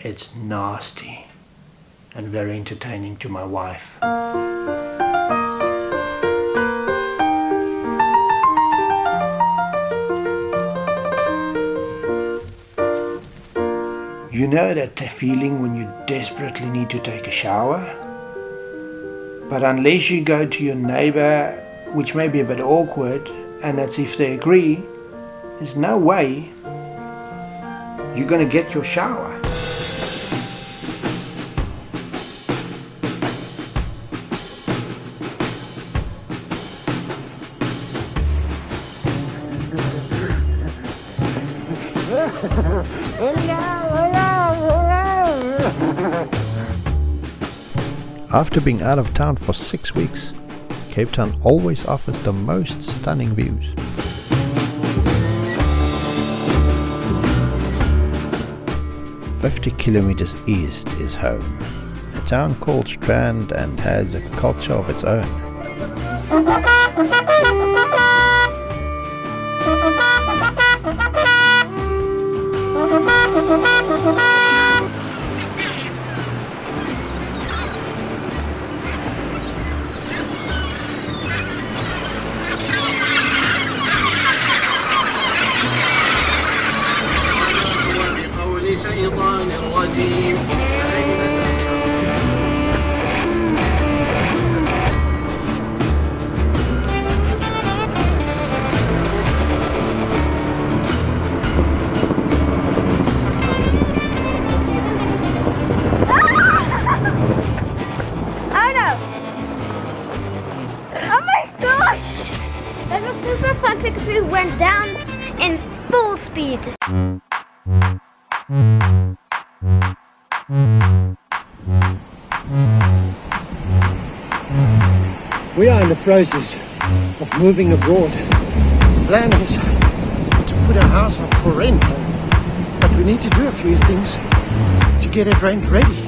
It's nasty and very entertaining to my wife. You know that feeling when you desperately need to take a shower? But unless you go to your neighbor, which may be a bit awkward, and that's if they agree, there's no way you're going to get your shower. After being out of town for 6 weeks, Cape Town always offers the most stunning views. "50 kilometers east is home, a town called Strand and has a culture of its own. That was super fun because we went down in full speed. We are in the process of moving abroad. The plan is to put our house up for rent, but we need to do a few things to get it rent ready.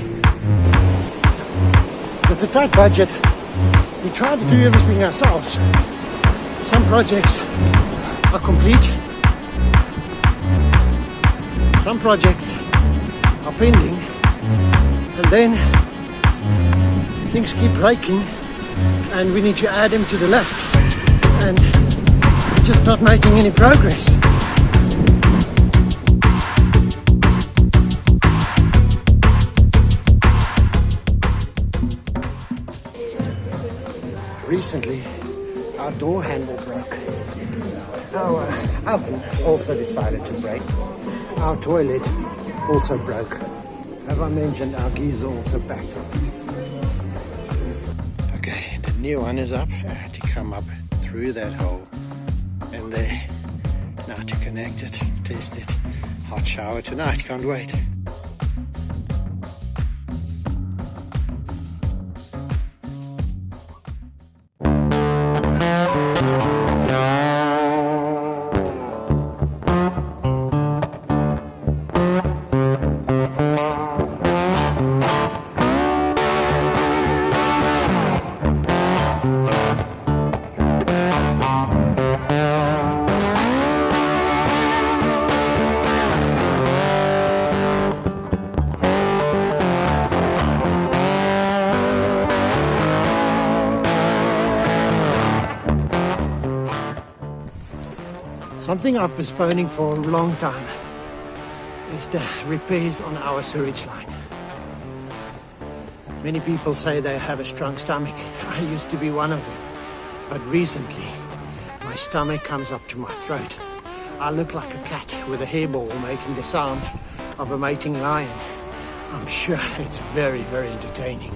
With a tight budget, we try to do everything ourselves. Some projects are complete, some projects are pending, and then things keep breaking and we need to add them to the list, and just not making any progress. Recently, our door handle broke. Our oven also decided to break. Our toilet also broke. As I mentioned, our geyser also backed up. Okay, the new one is up. I had to come up through that hole and there. Now to connect it, test it. Hot shower tonight, can't wait. Something I've been postponing for a long time is the repairs on our sewage line. Many people say they have a strong stomach. I used to be one of them. But recently, my stomach comes up to my throat. I look like a cat with a hairball making the sound of a mating lion. I'm sure it's very, very entertaining.